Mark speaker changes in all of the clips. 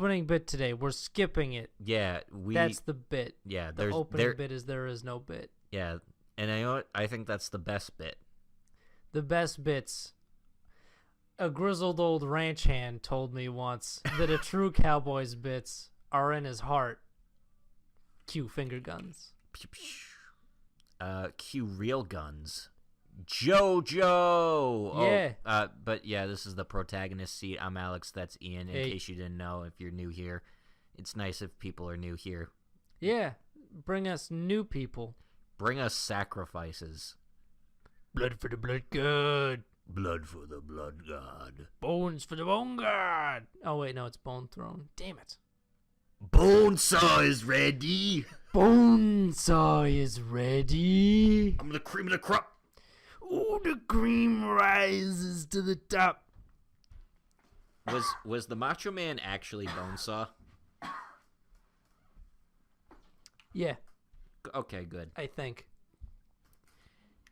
Speaker 1: opening bit today. We're skipping it.
Speaker 2: Yeah,
Speaker 1: That's the bit.
Speaker 2: Yeah,
Speaker 1: the opening bit is there is no bit.
Speaker 2: Yeah, and I know what? I think that's the best bit.
Speaker 1: The best bits. A grizzled old ranch hand told me once that a true cowboy's bits are in his heart. Cue finger guns.
Speaker 2: Cue real guns. JoJo!
Speaker 1: Yeah.
Speaker 2: But yeah, this is the protagonist seat. I'm Alex, that's Ian, in case you didn't know, if you're new here. It's nice if people are new here.
Speaker 1: Yeah, bring us new people.
Speaker 2: Bring us sacrifices.
Speaker 1: Blood for the blood god.
Speaker 2: Blood for the blood god.
Speaker 1: Bones for the bone god. Oh, wait, no, it's Bone Throne. Damn it.
Speaker 2: Bonesaw is ready.
Speaker 1: Bonesaw is ready.
Speaker 2: I'm the cream of the crop.
Speaker 1: Ooh, the cream rises to the top.
Speaker 2: Was the Macho Man actually Bonesaw?
Speaker 1: Yeah.
Speaker 2: Okay, good.
Speaker 1: I think.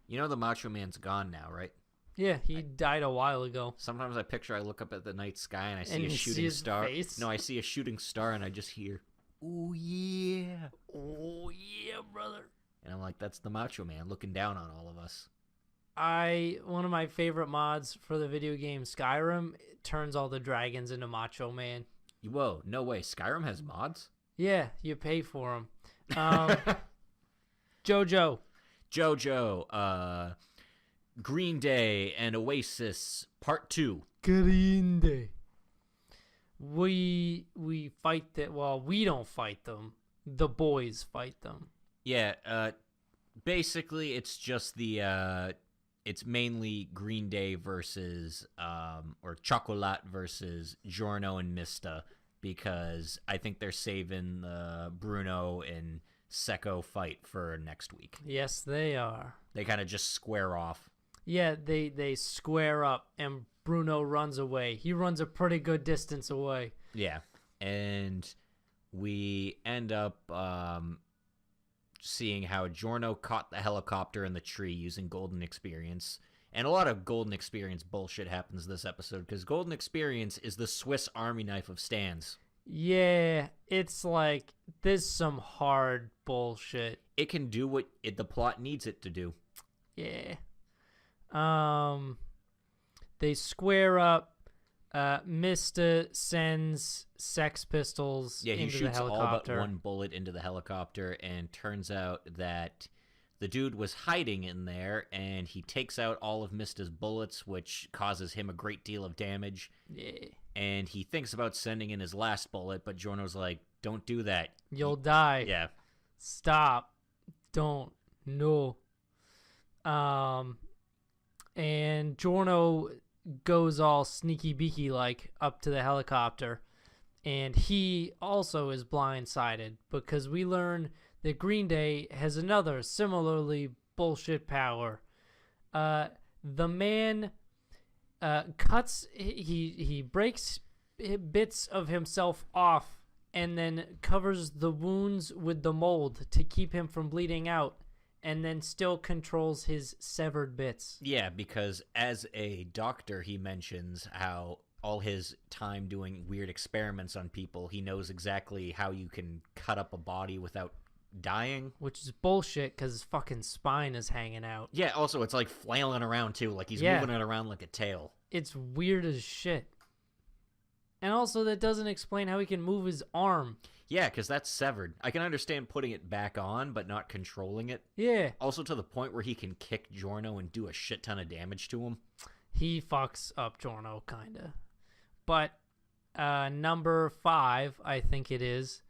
Speaker 2: You know the Macho Man's gone now, right?
Speaker 1: Yeah, he died a while ago.
Speaker 2: Sometimes I look up at the night sky and I see
Speaker 1: And
Speaker 2: a
Speaker 1: you
Speaker 2: shooting
Speaker 1: see his
Speaker 2: star.
Speaker 1: face?
Speaker 2: No, I see a shooting star and I just hear, "Oh yeah,
Speaker 1: Oh, yeah, brother.
Speaker 2: and I'm like, that's the Macho Man looking down on all of us.
Speaker 1: One of my favorite mods for the video game Skyrim turns all the dragons into Macho Man.
Speaker 2: Whoa, no way! Skyrim has mods.
Speaker 1: Yeah, you pay for them. JoJo.
Speaker 2: Green Day and Oasis Part 2.
Speaker 1: Green Day. We fight that. Well, we don't fight them. The boys fight them.
Speaker 2: Yeah. Basically, it's just it's mainly Green Day versus or Chocolat versus Giorno and Mista, because I think they're saving the Bruno and Secco fight for next week.
Speaker 1: Yes, they are.
Speaker 2: They kind of just square off.
Speaker 1: Yeah, they square up, and Bruno runs away. He runs a pretty good distance away.
Speaker 2: Yeah, and we end up seeing how Giorno caught the helicopter in the tree using Golden Experience. And a lot of Golden Experience bullshit happens this episode, because Golden Experience is the Swiss Army knife of stands.
Speaker 1: Yeah, it's like, there's some hard bullshit.
Speaker 2: It can do what the plot needs it to do.
Speaker 1: Yeah. They square up. Mista sends Sex Pistols into the helicopter. Yeah, he shoots all but
Speaker 2: one bullet into the helicopter, and turns out that the dude was hiding in there, and he takes out all of Mista's bullets, which causes him a great deal of damage.
Speaker 1: Yeah. And
Speaker 2: he thinks about sending in his last bullet, but Giorno's like, don't do that.
Speaker 1: You'll die.
Speaker 2: Yeah.
Speaker 1: Stop. Don't. No. And Giorno goes all sneaky beaky like up to the helicopter, and he also is blindsided because we learn that Green Day has another similarly bullshit power. The man cuts, he breaks bits of himself off and then covers the wounds with the mold to keep him from bleeding out, and then still controls his severed bits.
Speaker 2: Yeah, because as a doctor, he mentions how all his time doing weird experiments on people, he knows exactly how you can cut up a body without dying.
Speaker 1: Which is bullshit, because his fucking spine is hanging out.
Speaker 2: Yeah, also, it's like flailing around, too. Like, he's moving it around like a tail.
Speaker 1: It's weird as shit. And also, that doesn't explain how he can move his arm.
Speaker 2: Yeah, because that's severed. I can understand putting it back on, but not controlling it.
Speaker 1: Yeah.
Speaker 2: Also to the point where he can kick Giorno and do a shit ton of damage to him.
Speaker 1: He fucks up Giorno, kinda. But number 5, I think it is,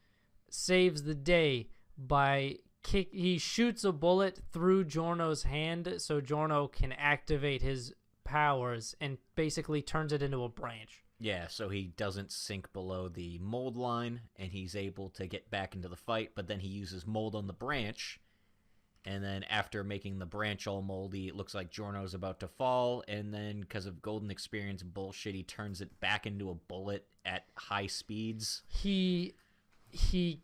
Speaker 1: saves the day by he shoots a bullet through Giorno's hand so Giorno can activate his powers and basically turns it into a branch.
Speaker 2: Yeah, so he doesn't sink below the mold line, and he's able to get back into the fight, but then he uses mold on the branch, and then after making the branch all moldy, it looks like Giorno's about to fall, and then because of Golden Experience bullshit, he turns it back into a bullet at high speeds.
Speaker 1: He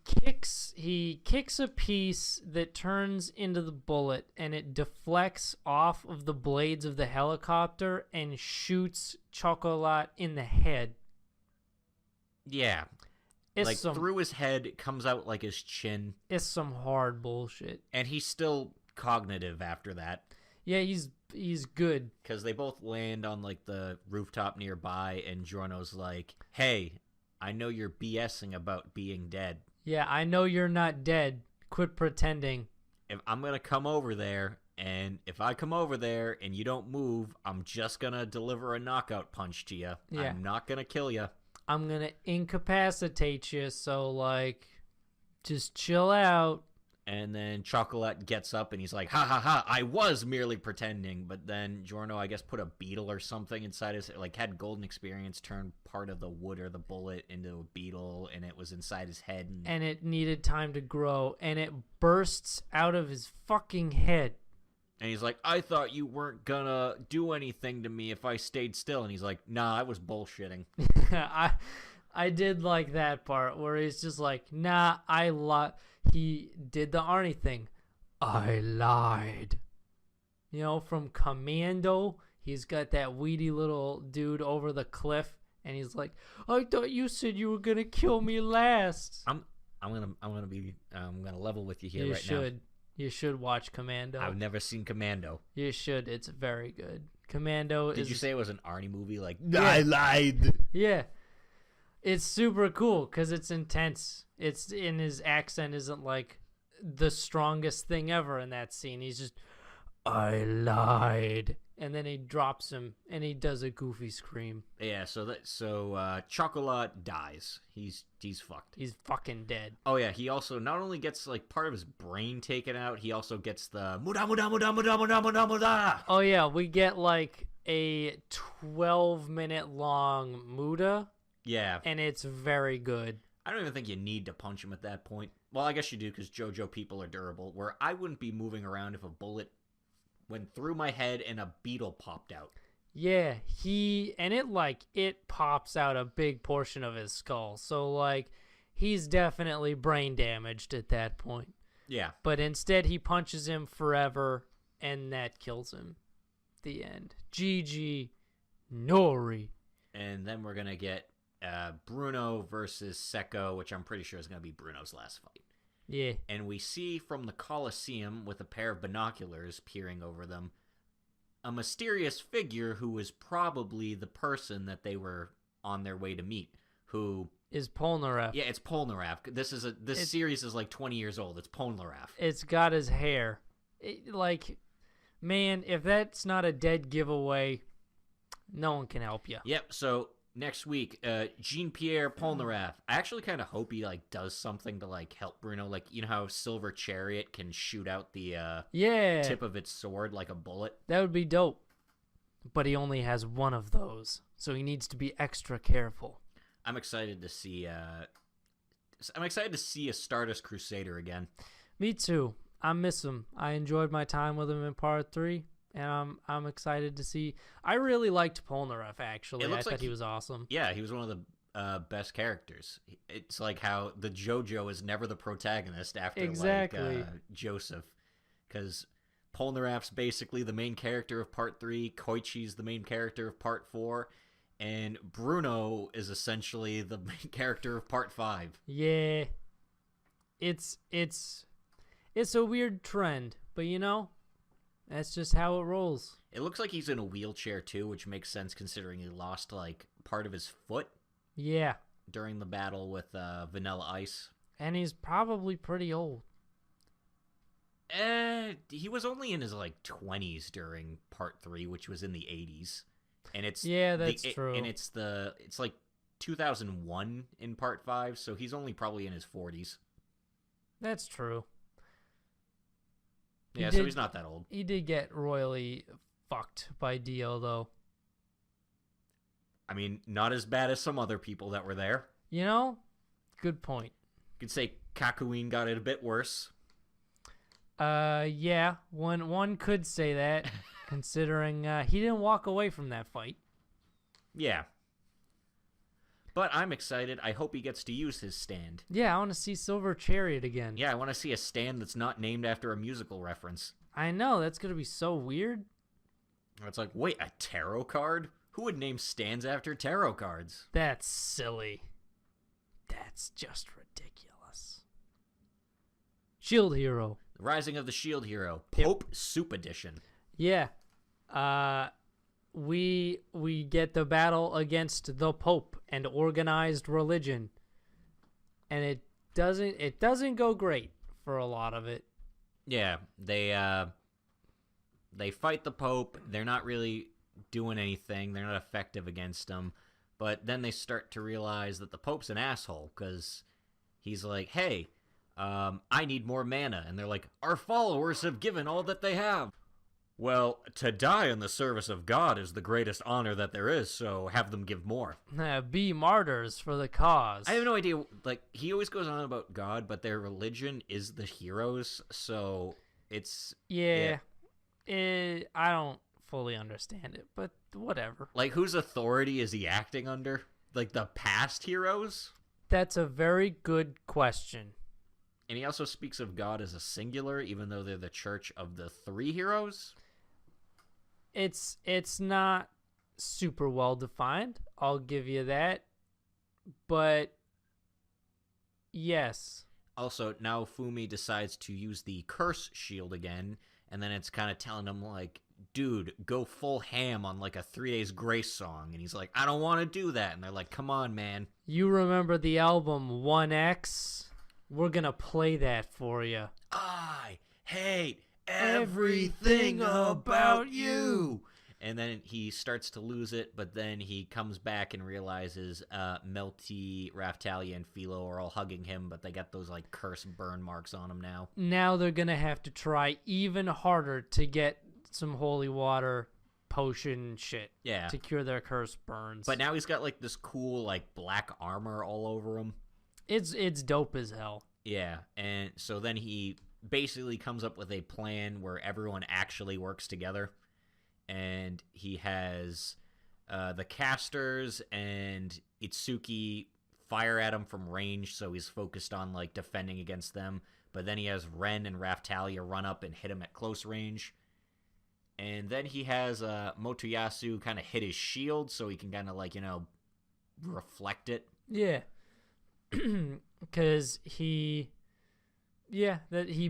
Speaker 1: kicks a piece that turns into the bullet, and it deflects off of the blades of the helicopter and shoots Chocolat in the head.
Speaker 2: Yeah.
Speaker 1: It's
Speaker 2: like
Speaker 1: some
Speaker 2: through his head, it comes out like his chin,
Speaker 1: it's some hard bullshit.
Speaker 2: and he's still cognitive after that.
Speaker 1: Yeah, he's good.
Speaker 2: Because they both land on like the rooftop nearby, and Giorno's like, "Hey, I know you're BSing about being dead.
Speaker 1: Yeah, I know you're not dead. Quit pretending.
Speaker 2: If I'm gonna come over there, and if I come over there and you don't move, I'm just gonna deliver a knockout punch to you.
Speaker 1: Yeah.
Speaker 2: I'm not gonna kill you."
Speaker 1: I'm gonna incapacitate you, so like, just chill out.
Speaker 2: And then Chocolat gets up and he's like, "Ha ha ha, I was merely pretending." But then Giorno, I guess, put a beetle or something inside his, like, had Golden Experience turn part of the wood or the bullet into a beetle, and it was inside his head.
Speaker 1: And it needed time to grow, and it bursts out of his fucking head.
Speaker 2: And he's like, "I thought you weren't gonna do anything to me if I stayed still." And he's like, "Nah, I was bullshitting."
Speaker 1: I did like that part where he's just like, nah, he did the Arnie thing. I lied. You know, from Commando, he's got that weedy little dude over the cliff, and he's like, "I thought you said you were gonna kill me last."
Speaker 2: I'm gonna level with you here
Speaker 1: You
Speaker 2: right
Speaker 1: should. You should watch Commando.
Speaker 2: now. I've never seen Commando.
Speaker 1: You should. It's very good. Commando is...
Speaker 2: Did you say it was an Arnie movie? Like,
Speaker 1: Yeah.
Speaker 2: I lied.
Speaker 1: Yeah. It's super cool because it's intense. It's in his accent isn't like the strongest thing ever in that scene. He's just, "I lied," and then he drops him and he does a goofy scream.
Speaker 2: Yeah. So Chocolat dies. He's fucked.
Speaker 1: He's fucking dead.
Speaker 2: Oh yeah. He also not only gets like part of his brain taken out, he also gets the muda muda muda muda muda muda muda.
Speaker 1: Oh yeah, we get like a 12-minute long muda,
Speaker 2: Yeah.
Speaker 1: and it's very good.
Speaker 2: I don't even think you need to punch him at that point. Well, I guess you do because JoJo people are durable. Where I wouldn't be moving around if a bullet went through my head and a beetle popped out.
Speaker 1: Yeah, it pops out a big portion of his skull. So like he's definitely brain damaged at that point.
Speaker 2: Yeah.
Speaker 1: But instead he punches him forever and that kills him. The end. GG Nori.
Speaker 2: And then we're going to get Bruno versus Secco, which I'm pretty sure is going to be Bruno's last fight.
Speaker 1: Yeah.
Speaker 2: And we see from the Colosseum with a pair of binoculars peering over them a mysterious figure who is probably the person that they were on their way to meet, who
Speaker 1: Is Polnareff.
Speaker 2: Yeah, it's Polnareff. This series is like 20 years old. It's Polnareff.
Speaker 1: It's got his hair. Man, if that's not a dead giveaway, no one can help you.
Speaker 2: Yep, so next week, Jean-Pierre Polnareff. I actually kind of hope he like does something to like help Bruno. Like, you know how Silver Chariot can shoot out the
Speaker 1: Yeah.
Speaker 2: tip of its sword like a bullet?
Speaker 1: That would be dope. But he only has one of those, so he needs to be extra careful.
Speaker 2: I'm excited to see a Stardust Crusader again.
Speaker 1: Me too. I miss him. I enjoyed my time with him in part 3, and I'm excited to see. I really liked Polnareff, actually. I thought he was awesome.
Speaker 2: Yeah, he was one of the best characters. It's like how the JoJo is never the protagonist after like Joseph, because Polnareff's basically the main character of part 3, Koichi's the main character of part 4, and Bruno is essentially the main character of part 5.
Speaker 1: Yeah. It's a weird trend, but you know, that's just how it rolls.
Speaker 2: It looks like he's in a wheelchair too, which makes sense considering he lost like part of his foot.
Speaker 1: Yeah.
Speaker 2: During the battle with Vanilla Ice.
Speaker 1: And he's probably pretty old.
Speaker 2: He was only in his like 20s during part 3, which was in the 80s. And it's
Speaker 1: that's true.
Speaker 2: And it's like 2001 in part 5, so he's only probably in his 40s.
Speaker 1: That's true.
Speaker 2: So he's not that old.
Speaker 1: He did get royally fucked by Dio, though.
Speaker 2: I mean, not as bad as some other people that were there.
Speaker 1: You know? Good point.
Speaker 2: You could say Kakouin got it a bit worse.
Speaker 1: Yeah. One could say that, considering he didn't walk away from that fight.
Speaker 2: Yeah. But I'm excited. I hope he gets to use his stand.
Speaker 1: Yeah, I want to see Silver Chariot again.
Speaker 2: Yeah, I want to see a stand that's not named after a musical reference.
Speaker 1: I know, that's going to be so weird.
Speaker 2: It's like, wait, a tarot card? Who would name stands after tarot cards?
Speaker 1: That's silly. That's just ridiculous. Shield Hero.
Speaker 2: The Rising of the Shield Hero,
Speaker 1: Yep.
Speaker 2: Pope Soup Edition.
Speaker 1: Yeah. We get the battle against the Pope and organized religion. And it doesn't go great for a lot of it.
Speaker 2: Yeah, they fight the Pope. They're not really doing anything. They're not effective against him. But then they start to realize that the Pope's an asshole because he's like, hey, I need more mana. And they're like, our followers have given all that they have. Well, to die in the service of God is the greatest honor that there is, so have them give more.
Speaker 1: Be martyrs for the cause.
Speaker 2: I have no idea. Like, he always goes on about God, but their religion is the heroes, so it's...
Speaker 1: Yeah. I don't fully understand it, but whatever.
Speaker 2: Like, whose authority is he acting under? Like, the past heroes?
Speaker 1: That's a very good question.
Speaker 2: And he also speaks of God as a singular, even though they're the church of the three heroes?
Speaker 1: It's not super well defined. I'll give you that. But yes.
Speaker 2: Also, now Fumi decides to use the curse shield again, and then it's kind of telling him, like, dude, go full ham on, like, a 3 Days Grace song. And he's like, I don't want to do that. And they're like, come on, man.
Speaker 1: You remember the album 1X? We're going to play that for you.
Speaker 2: I hate everything about you. And then he starts to lose it, but then he comes back and realizes Melty, Raftalia, and Philo are all hugging him, but they got those, like, curse burn marks on him now.
Speaker 1: Now they're going to have to try even harder to get some holy water potion shit.
Speaker 2: Yeah.
Speaker 1: To cure their curse burns.
Speaker 2: But now he's got, like, this cool, like, black armor all over him.
Speaker 1: It's dope as hell.
Speaker 2: Yeah, and so then he basically comes up with a plan where everyone actually works together. And he has the casters and Itsuki fire at him from range, so he's focused on, like, defending against them. But then he has Ren and Raftalia run up and hit him at close range. And then he has Motoyasu kind of hit his shield so he can kind of, like, you know, reflect it.
Speaker 1: Yeah. Because he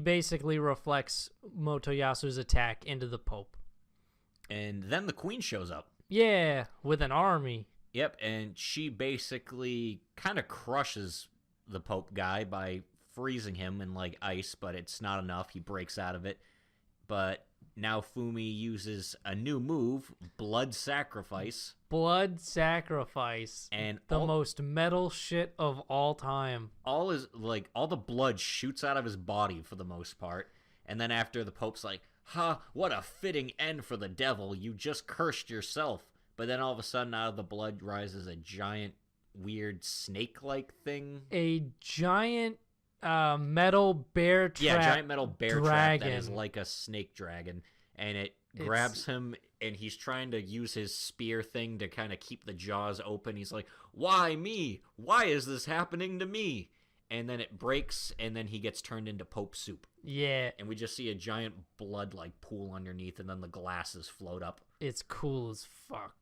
Speaker 1: basically reflects Motoyasu's attack into the Pope.
Speaker 2: And then the Queen shows up.
Speaker 1: Yeah, with an army.
Speaker 2: Yep, and she basically kind of crushes the Pope guy by freezing him in, like, ice, but it's not enough. He breaks out of it. But now Fumi uses a new move, Blood Sacrifice.
Speaker 1: Blood Sacrifice.
Speaker 2: And
Speaker 1: the most metal shit of all time.
Speaker 2: All the blood shoots out of his body for the most part. And then after the Pope's like, what a fitting end for the devil. You just cursed yourself. But then all of a sudden out of the blood rises a giant, weird snake-like thing.
Speaker 1: A giant metal bear trap.
Speaker 2: Yeah, giant metal bear
Speaker 1: dragon.
Speaker 2: trap that is like a snake dragon. And it grabs him, and he's trying to use his spear thing to kind of keep the jaws open. He's like, why me? Why is this happening to me? And then it breaks, and then he gets turned into Pope Soup.
Speaker 1: Yeah.
Speaker 2: And we just see a giant blood, like, pool underneath, and then the glasses float up.
Speaker 1: It's cool as fuck.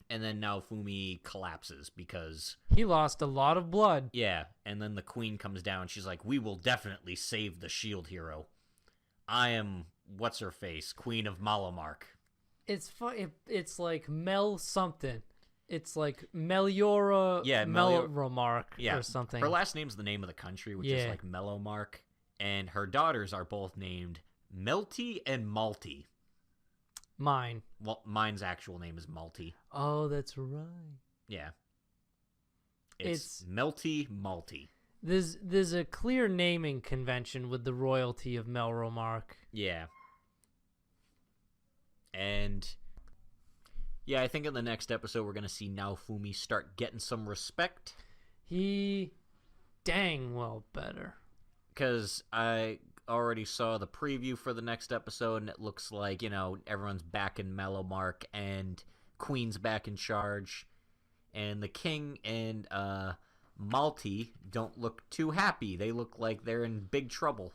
Speaker 2: And then now Fumi collapses because...
Speaker 1: he lost a lot of blood.
Speaker 2: Yeah, and then the Queen comes down. She's like, we will definitely save the shield hero. I am, what's-her-face, Queen of Malamark.
Speaker 1: It's like Mel something. It's like Meliora Melromark or something.
Speaker 2: Her last name's the name of the country, which is like Melomark. And her daughters are both named Melty and Malty.
Speaker 1: Mine.
Speaker 2: Well, mine's actual name is Malty.
Speaker 1: Oh, that's right.
Speaker 2: Yeah. It's Melty Malty.
Speaker 1: There's a clear naming convention with the royalty of Melromark.
Speaker 2: Yeah. And... yeah, I think in the next episode we're going to see Naofumi start getting some respect.
Speaker 1: He dang well better.
Speaker 2: Because I already saw the preview for the next episode, and it looks like, you know, everyone's back in Melomark, and Queen's back in charge, and the King and Malty don't look too happy. They look like they're in big trouble.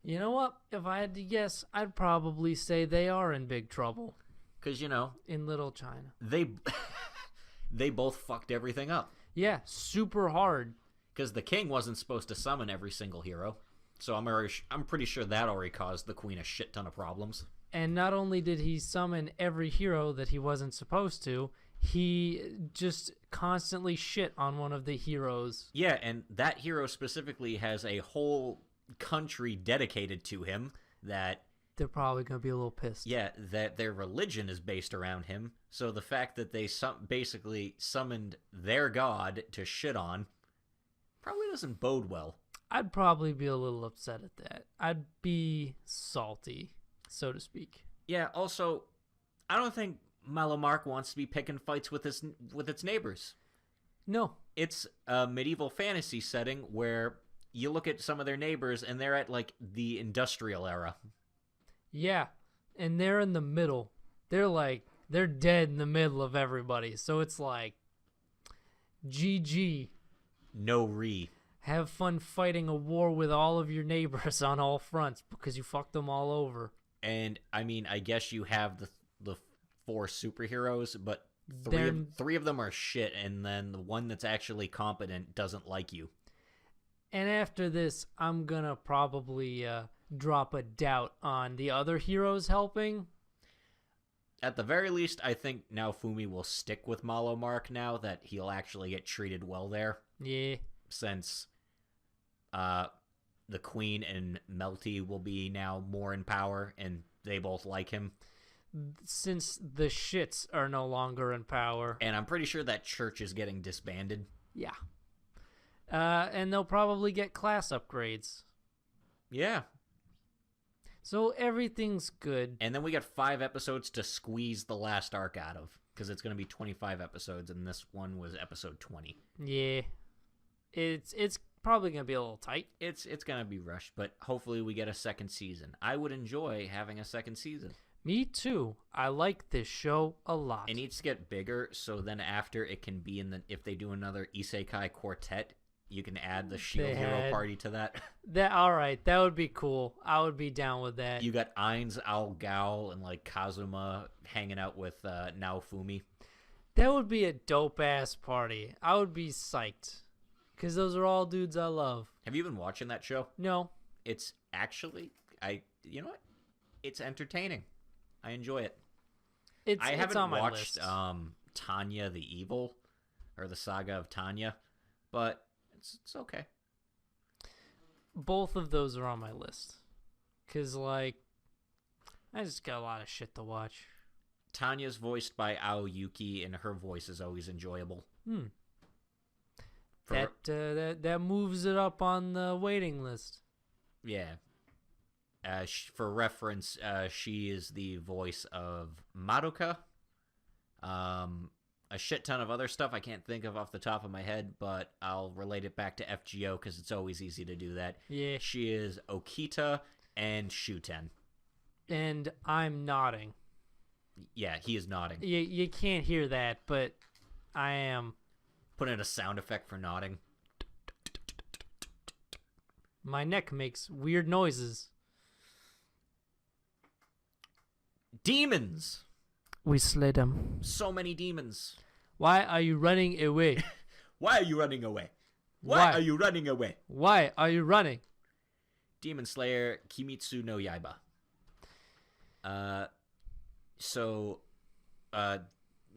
Speaker 1: You know what? If I had to guess, I'd probably say they are in big trouble.
Speaker 2: Because, you know...
Speaker 1: in Little China.
Speaker 2: They both fucked everything up.
Speaker 1: Yeah, super hard.
Speaker 2: Because the king wasn't supposed to summon every single hero. So I'm pretty sure that already caused the queen a shit ton of problems.
Speaker 1: And not only did he summon every hero that he wasn't supposed to, he just constantly shit on one of the heroes.
Speaker 2: Yeah, and that hero specifically has a whole country dedicated to him that...
Speaker 1: They're probably going to be a little pissed.
Speaker 2: Yeah, that their religion is based around him. So the fact that they basically summoned their god to shit on probably doesn't bode well.
Speaker 1: I'd probably be a little upset at that. I'd be salty, so to speak.
Speaker 2: Yeah, also, I don't think Malamark wants to be picking fights with its neighbors.
Speaker 1: No.
Speaker 2: It's a medieval fantasy setting where you look at some of their neighbors and they're at, like, the industrial era.
Speaker 1: Yeah, and they're in the middle. They're dead in the middle of everybody. So it's like, GG.
Speaker 2: No re.
Speaker 1: Have fun fighting a war with all of your neighbors on all fronts because you fucked them all over.
Speaker 2: And, I mean, I guess you have the 4 superheroes, but three of them are shit, and then the one that's actually competent doesn't like you.
Speaker 1: And after this, I'm going to probably drop a doubt on the other heroes helping.
Speaker 2: At the very least, I think Naofumi will stick with Malamark now that he'll actually get treated well there.
Speaker 1: Yeah.
Speaker 2: Since the queen and Melty will be now more in power, and they both like him.
Speaker 1: Since the shits are no longer in power.
Speaker 2: And I'm pretty sure that church is getting disbanded.
Speaker 1: Yeah. And they'll probably get class upgrades.
Speaker 2: Yeah.
Speaker 1: So everything's good.
Speaker 2: And then we got 5 episodes to squeeze the last arc out of, because it's going to be 25 episodes, and this one was episode 20.
Speaker 1: Yeah. It's probably going to be a little tight.
Speaker 2: It's going to be rushed, but hopefully we get a second season. I would enjoy having a second season.
Speaker 1: Me too. I like this show a lot.
Speaker 2: It needs to get bigger, so then after it can be if they do another Isekai quartet, you can add the Shield Hero Party to that.
Speaker 1: Alright, that would be cool. I would be down with that.
Speaker 2: You got Ainz, Al-Gal, and like Kazuma hanging out with Naofumi.
Speaker 1: That would be a dope-ass party. I would be psyched. Because those are all dudes I love.
Speaker 2: Have you been watching that show?
Speaker 1: No.
Speaker 2: It's actually, you know what? It's entertaining. I enjoy it. I haven't
Speaker 1: on my
Speaker 2: watched
Speaker 1: list.
Speaker 2: Tanya the Evil, or the Saga of Tanya, but it's okay.
Speaker 1: Both of those are on my list. Because, like, I just got a lot of shit to watch.
Speaker 2: Tanya's voiced by Aoyuki, and her voice is always enjoyable.
Speaker 1: That moves it up on the waiting list.
Speaker 2: Yeah. For reference, she is the voice of Madoka. A shit ton of other stuff I can't think of off the top of my head, but I'll relate it back to FGO because it's always easy to do that.
Speaker 1: Yeah.
Speaker 2: She is Okita and Shuten.
Speaker 1: And I'm nodding.
Speaker 2: Yeah, he is nodding.
Speaker 1: You can't hear that, but I am.
Speaker 2: Put in a sound effect for nodding.
Speaker 1: My neck makes weird noises.
Speaker 2: Demons!
Speaker 1: We slid them.
Speaker 2: So many demons.
Speaker 1: Why are you running away?
Speaker 2: Why are you running away? Why are you running away?
Speaker 1: Why are you running?
Speaker 2: Demon Slayer Kimitsu no Yaiba.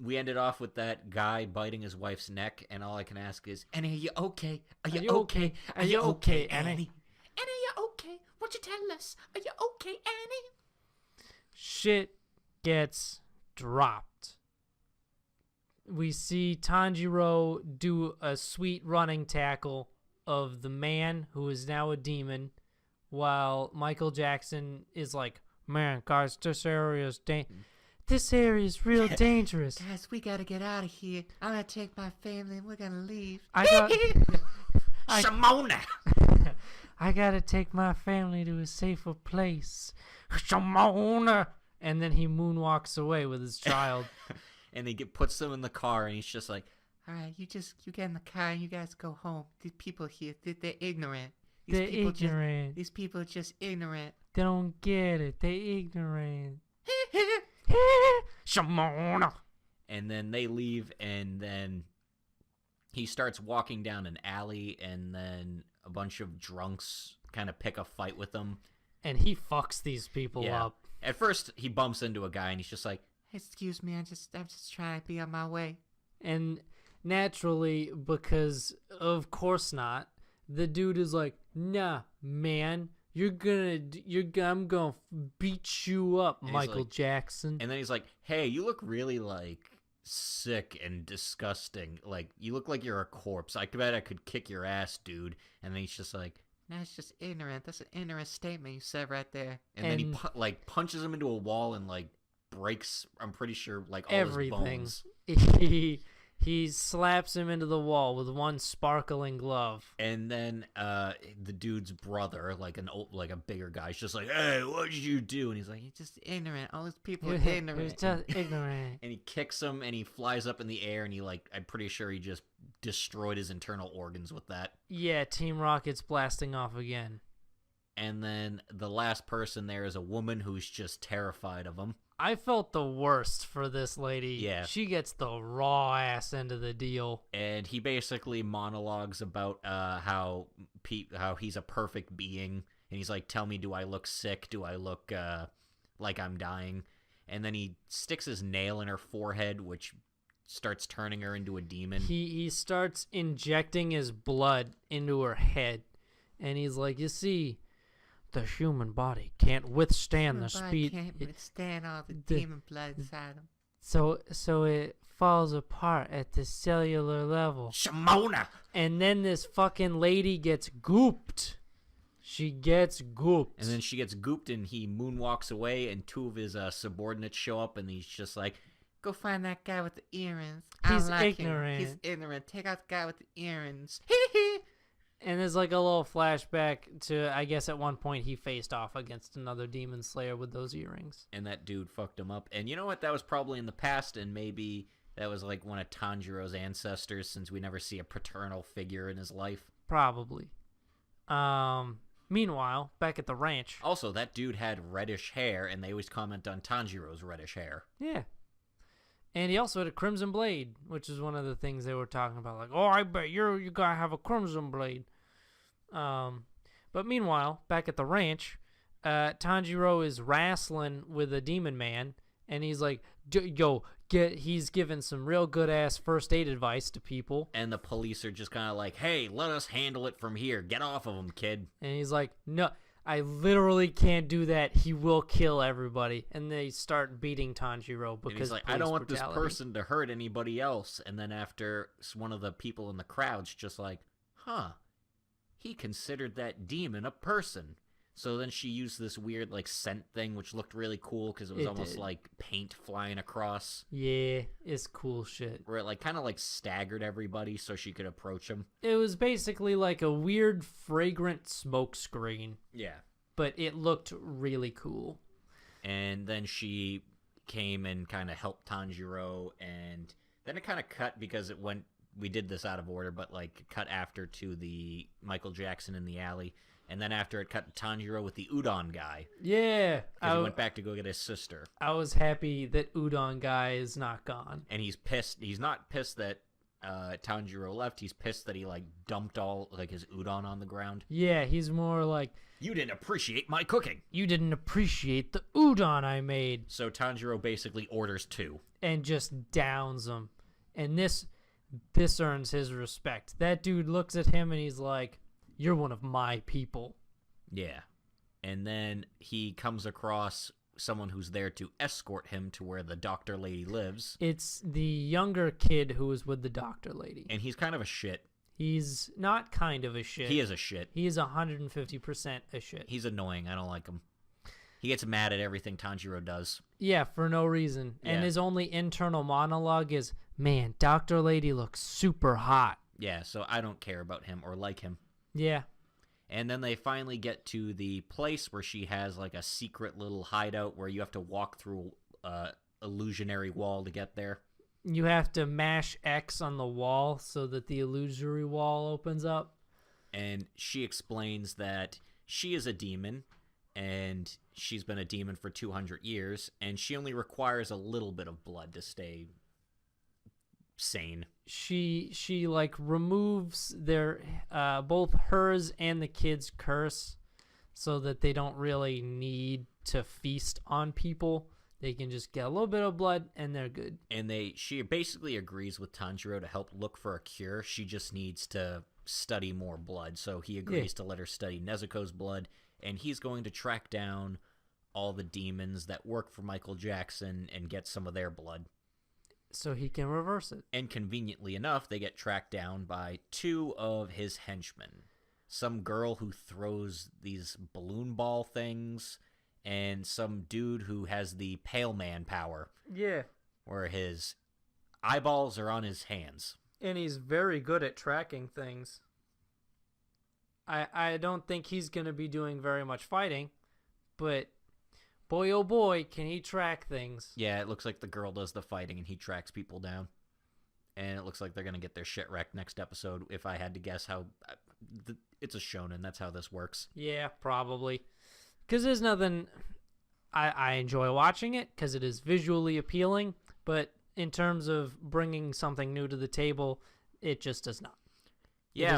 Speaker 2: We ended off with that guy biting his wife's neck, and all I can ask is, Annie, are you okay? Are you okay? Are you okay, Annie? Annie, are you okay? Won't you tell us? Are you okay, Annie?
Speaker 1: Shit gets dropped. We see Tanjiro do a sweet running tackle of the man who is now a demon, while Michael Jackson is like, man, guys, this area is real dangerous.
Speaker 2: Guys, we gotta get out of here. I'm gonna take my family and we're gonna leave. Shimona!
Speaker 1: I gotta take my family to a safer place. Shimona! And then he moonwalks away with his child.
Speaker 2: And he puts them in the car, and he's just like, all right, you get in the car and you guys go home. These people here, they're ignorant.
Speaker 1: They're ignorant.
Speaker 2: These people are just ignorant.
Speaker 1: They don't get it. They're ignorant. Shimona!
Speaker 2: And then they leave, and then he starts walking down an alley, and then a bunch of drunks kind of pick a fight with him.
Speaker 1: And he fucks these people up.
Speaker 2: At first, he bumps into a guy, and he's just like, "Excuse me, I'm just trying to be on my way."
Speaker 1: And naturally, because of course not, the dude is like, "Nah, man, I'm gonna beat you up,
Speaker 2: And he's
Speaker 1: Michael
Speaker 2: like-
Speaker 1: Jackson."
Speaker 2: And then he's like, "Hey, you look really like sick and disgusting. Like you look like you're a corpse. I bet I could kick your ass, dude." And then he's just like, "That's just ignorant. That's an ignorant statement you said right there." And then he punches him into a wall and like breaks. I'm pretty sure like all
Speaker 1: everything.
Speaker 2: his bones.
Speaker 1: He slaps him into the wall with one sparkling glove.
Speaker 2: And then the dude's brother, like a bigger guy, is just like, "Hey, what did you do?" And he's like, "He's just ignorant. All these people are ignorant."
Speaker 1: He's just ignorant.
Speaker 2: And he kicks him, and he flies up in the air, and I'm pretty sure he just destroyed his internal organs with that.
Speaker 1: Yeah, Team Rocket's blasting off again.
Speaker 2: And then the last person there is a woman who's just terrified of him.
Speaker 1: I felt the worst for this lady.
Speaker 2: Yeah.
Speaker 1: She gets the raw ass end of the deal.
Speaker 2: And he basically monologues about how he's a perfect being. And he's like, "Tell me, do I look sick? Do I look like I'm dying?" And then he sticks his nail in her forehead, which starts turning her into a demon.
Speaker 1: He starts injecting his blood into her head. And he's like, "You see, the human body can't withstand the speed.
Speaker 3: Can't withstand all the demon blood inside him.
Speaker 1: So it falls apart at the cellular level."
Speaker 2: Shimona!
Speaker 1: And then this fucking lady gets gooped. She gets gooped.
Speaker 2: And then she gets gooped, and he moonwalks away, and two of his subordinates show up, and he's just like,
Speaker 3: Go find that guy with the earrings.
Speaker 1: He's
Speaker 3: I like
Speaker 1: ignorant.
Speaker 3: Him. He's ignorant. Take out the guy with the earrings.
Speaker 1: And there's like a little flashback to, I guess at one point he faced off against another demon slayer with those earrings.
Speaker 2: and that dude fucked him up. And you know what? That was probably in the past, and maybe that was like one of Tanjiro's ancestors, since we never see a paternal figure in his life.
Speaker 1: Probably. Meanwhile, back at the ranch.
Speaker 2: Also, that dude had reddish hair, and they always comment on Tanjiro's reddish hair.
Speaker 1: Yeah. And he also had a crimson blade, which is one of the things they were talking about. Like, "Oh, I bet you gotta have a crimson blade." But meanwhile, back at the ranch, Tanjiro is wrestling with a demon man, and he's like, he's giving some real good ass first aid advice to people.
Speaker 2: And the police are just kind of like, "Hey, let us handle it from here. Get off of him, kid."
Speaker 1: And he's like, "No, I literally can't do that. He will kill everybody." And they start beating Tanjiro because
Speaker 2: And he's like, "I
Speaker 1: police
Speaker 2: don't want
Speaker 1: brutality.
Speaker 2: this person to hurt anybody else." And then after one of the people in the crowd's just like, "Huh, he considered that demon a person." So then she used this weird like scent thing, which looked really cool because it was almost
Speaker 1: did.
Speaker 2: like paint flying across,
Speaker 1: Yeah, it's cool shit.
Speaker 2: where it like kind of like staggered everybody so she could approach him.
Speaker 1: It was basically like a weird fragrant smoke screen,
Speaker 2: Yeah.
Speaker 1: but it looked really cool.
Speaker 2: And then she came and kind of helped Tanjiro, and then it kind of cut because it went. We did this out of order, but like cut after to the Michael Jackson in the alley, and then after it cut to Tanjiro with the udon guy
Speaker 1: Yeah,
Speaker 2: because he went back to go get his sister,
Speaker 1: I was happy that Udon guy is not gone.
Speaker 2: and he's pissed. He's not pissed that Tanjiro left. He's pissed that he like dumped all like his udon on the ground.
Speaker 1: Yeah, he's more like,
Speaker 2: "You didn't appreciate my cooking."
Speaker 1: "You didn't appreciate the udon I made,"
Speaker 2: So Tanjiro basically orders two.
Speaker 1: and just downs him. And this earns his respect. That dude looks at him and he's like, "You're one of my people."
Speaker 2: Yeah. And then he comes across someone who's there to escort him to where the doctor lady lives.
Speaker 1: It's the younger kid who was with the doctor lady.
Speaker 2: And he's kind of a shit.
Speaker 1: He's not kind of a shit.
Speaker 2: He is a shit.
Speaker 1: He is 150% a shit.
Speaker 2: He's annoying. I don't like him. He gets mad at everything Tanjiro does.
Speaker 1: Yeah, for no reason. And
Speaker 2: Yeah.
Speaker 1: his only internal monologue is, "Man, Dr. Lady looks super hot."
Speaker 2: Yeah, so I don't care about him or like him.
Speaker 1: Yeah.
Speaker 2: And then they finally get to the place where she has like a secret little hideout where you have to walk through a illusionary wall to get there.
Speaker 1: You have to mash X on the wall so that the illusory wall opens up.
Speaker 2: And she explains that she is a demon, and she's been a demon for 200 years, and she only requires a little bit of blood to stay sane.
Speaker 1: She like removes their both hers and the kids' curse so that they don't really need to feast on people. They can just get a little bit of blood and they're good.
Speaker 2: And she basically agrees with Tanjiro to help look for a cure. She just needs to study more blood. So he agrees to let her study Nezuko's blood, and he's going to track down all the demons that work for Michael Jackson and get some of their blood.
Speaker 1: So he can reverse it.
Speaker 2: And conveniently enough, they get tracked down by two of his henchmen. Some girl who throws these balloon ball things, and some dude who has the Pale Man power.
Speaker 1: Yeah.
Speaker 2: Where his eyeballs are on his hands.
Speaker 1: And he's very good at tracking things. I don't think he's going to be doing very much fighting, but boy oh boy, can he track things.
Speaker 2: Yeah, it looks like the girl does the fighting and he tracks people down. And it looks like they're going to get their shit wrecked next episode, if I had to guess how... It's a shonen, that's how this works.
Speaker 1: Yeah, probably. Because there's nothing... I enjoy watching it because it is visually appealing, but in terms of bringing something new to the table, it just does not.
Speaker 2: Yeah,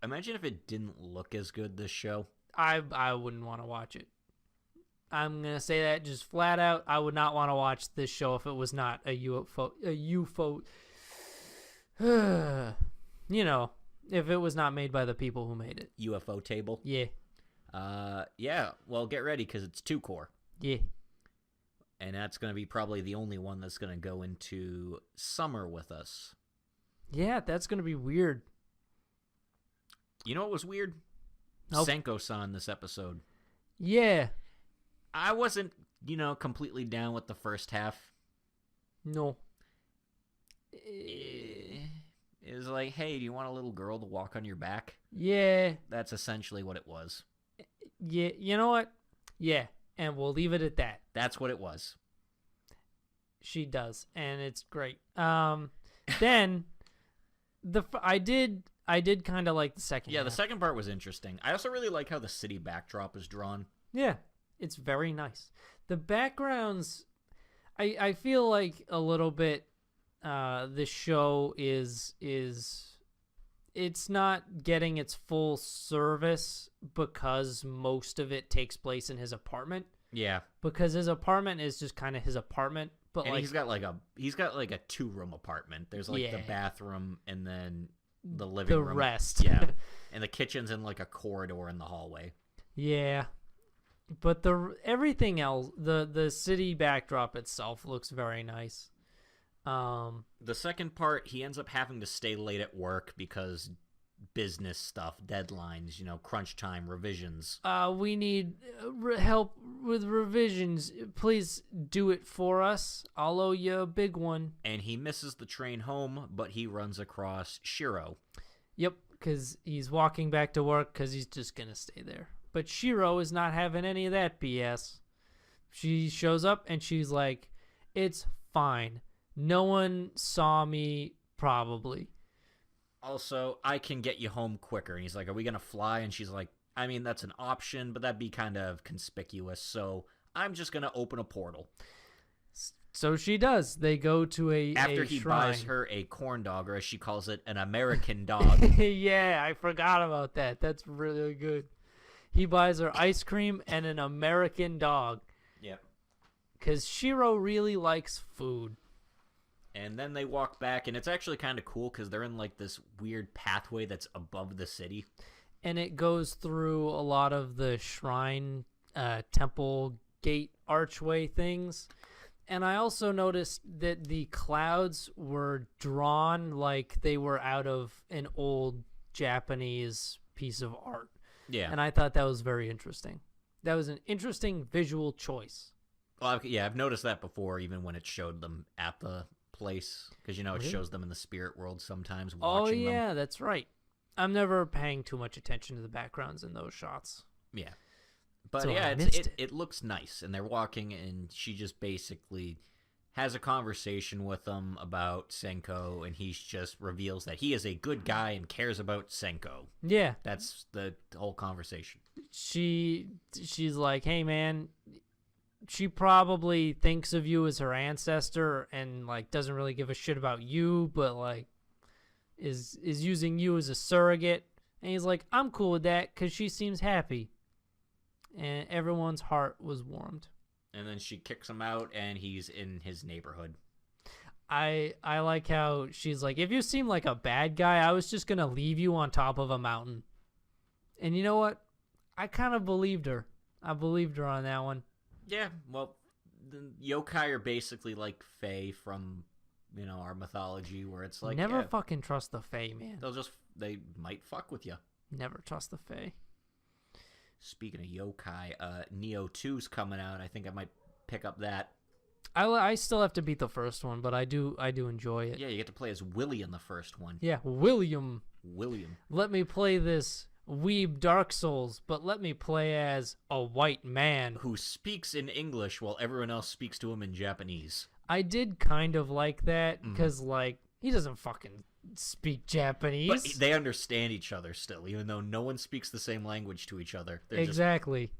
Speaker 2: imagine if it didn't look as good, this show.
Speaker 1: I wouldn't want to watch it. I'm going to say that just flat out. I would not want to watch this show if it was not a UFO. You know, if it was not made by the people who made it.
Speaker 2: UFO table?
Speaker 1: Yeah.
Speaker 2: Yeah, well, get ready because it's 2 core.
Speaker 1: Yeah.
Speaker 2: And that's going to be probably the only one that's going to go into summer with us.
Speaker 1: Yeah, that's going to be weird.
Speaker 2: You know what was weird?
Speaker 1: Nope.
Speaker 2: Senko-san this episode.
Speaker 1: Yeah.
Speaker 2: I wasn't, completely down with the first half.
Speaker 1: No.
Speaker 2: It was like, hey, do you want a little girl to walk on your back?
Speaker 1: Yeah.
Speaker 2: That's essentially what it was.
Speaker 1: Yeah, you know what? Yeah, and we'll leave it at that.
Speaker 2: That's what it was.
Speaker 1: She does, and it's great. Then I did kind of like the second.
Speaker 2: Yeah,
Speaker 1: half.
Speaker 2: the second part was interesting. I also really like how the city backdrop is drawn.
Speaker 1: Yeah, it's very nice. The backgrounds, I feel like a little bit. This show is it's not getting its full service because most of it takes place in his apartment.
Speaker 2: Yeah,
Speaker 1: because his apartment is just kind of his apartment, but
Speaker 2: and
Speaker 1: like
Speaker 2: he's got like a 2-room apartment. There's like the bathroom and then the living room.
Speaker 1: The rest.
Speaker 2: Yeah, and the kitchen's in like a corridor in the hallway.
Speaker 1: Yeah, but everything else, the city backdrop itself looks very nice.
Speaker 2: The second part, he ends up having to stay late at work because business stuff, deadlines, crunch time, revisions.
Speaker 1: We need help with revisions. Please do it for us. I'll owe you a big one.
Speaker 2: And he misses the train home, but he runs across Shiro.
Speaker 1: Yep, because he's walking back to work because he's just going to stay there. But Shiro is not having any of that BS. She shows up and she's like, it's fine. No one saw me, probably.
Speaker 2: Also, I can get you home quicker. And he's like, are we going to fly? And she's like, I mean, that's an option, but that'd be kind of conspicuous. So I'm just going to open a portal.
Speaker 1: So she does. They go to
Speaker 2: After he
Speaker 1: shrine.
Speaker 2: buys her a corn dog, or as she calls it, an American dog.
Speaker 1: Yeah, I forgot about that. That's really good. He buys her ice cream and an American dog.
Speaker 2: Yep.
Speaker 1: Because Shiro really likes food.
Speaker 2: And then they walk back, and it's actually kind of cool because they're in like this weird pathway that's above the city.
Speaker 1: And it goes through a lot of the shrine, temple, gate, archway things. And I also noticed that the clouds were drawn like they were out of an old Japanese piece of art.
Speaker 2: Yeah.
Speaker 1: And I thought that was very interesting. That was an interesting visual choice.
Speaker 2: Well, yeah, I've noticed that before, even when it showed them at the place, because it shows them in the spirit world sometimes watching them.
Speaker 1: Oh yeah, that's right. I'm never paying too much attention to the backgrounds in those shots.
Speaker 2: Yeah, but
Speaker 1: So
Speaker 2: yeah,
Speaker 1: I missed
Speaker 2: it looks nice, and they're walking, and she just basically has a conversation with them about Senko, and he just reveals that he is a good guy and cares about Senko.
Speaker 1: Yeah,
Speaker 2: That's the whole conversation.
Speaker 1: she's like, hey man, she probably thinks of you as her ancestor and like doesn't really give a shit about you, but like is using you as a surrogate. And he's like, I'm cool with that because she seems happy. And everyone's heart was warmed.
Speaker 2: And then she kicks him out, and he's in his neighborhood.
Speaker 1: I like how she's like, if you seem like a bad guy, I was just gonna leave you on top of a mountain. And you know what? I kind of believed her. I believed her on that one.
Speaker 2: Yeah, well, the yokai are basically like Fae from, our mythology, where it's like,
Speaker 1: Never fucking trust the Fae, man.
Speaker 2: They might fuck with you.
Speaker 1: Never trust the Fae.
Speaker 2: Speaking of yokai, Neo 2's coming out. I think I might pick up that.
Speaker 1: I still have to beat the first one, but I do enjoy it.
Speaker 2: Yeah, you get to play as Willie in the first one.
Speaker 1: Yeah, William. Let me play this weeb Dark Souls, but let me play as a white man
Speaker 2: who speaks in English while everyone else speaks to him in Japanese.
Speaker 1: I did kind of like that because like he doesn't fucking speak Japanese.
Speaker 2: But they understand each other still, even though no one speaks the same language to each other.
Speaker 1: Exactly.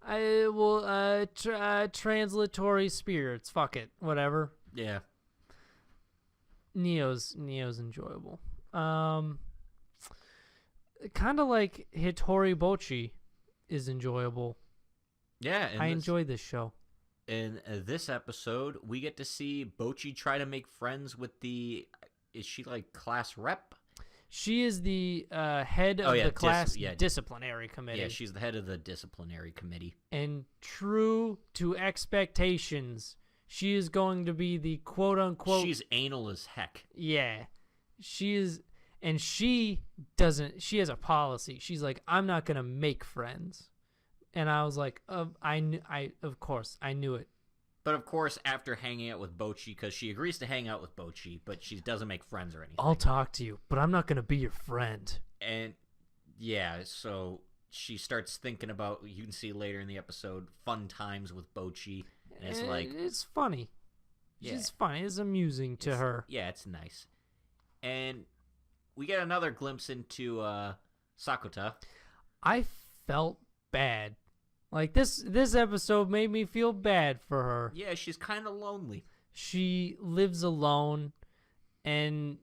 Speaker 1: I will translatory spirits. Fuck it. Whatever.
Speaker 2: Yeah.
Speaker 1: Neo's enjoyable. Kind of like Hitori Bochi is enjoyable.
Speaker 2: Yeah.
Speaker 1: I enjoy this show.
Speaker 2: In this episode, we get to see Bochi try to make friends with is she like class rep?
Speaker 1: She is the head of the class disciplinary committee.
Speaker 2: Yeah, she's the head of the disciplinary committee.
Speaker 1: And true to expectations, she is going to be the quote-unquote...
Speaker 2: She's anal as heck.
Speaker 1: Yeah. She is... And she doesn't... She has a policy. She's like, I'm not going to make friends. And I was like, of course, I knew it.
Speaker 2: But of course, after hanging out with Bochi, because she agrees to hang out with Bochi, but she doesn't make friends or anything.
Speaker 1: I'll talk to you, but I'm not going to be your friend.
Speaker 2: And yeah, so she starts thinking about, you can see later in the episode, fun times with Bochi. And it's like...
Speaker 1: It's funny.
Speaker 2: Yeah.
Speaker 1: It's funny. It's amusing to her.
Speaker 2: Yeah, it's nice. And we get another glimpse into Sakota.
Speaker 1: I felt bad. Like this episode made me feel bad for her.
Speaker 2: Yeah, she's kind of lonely.
Speaker 1: She lives alone, and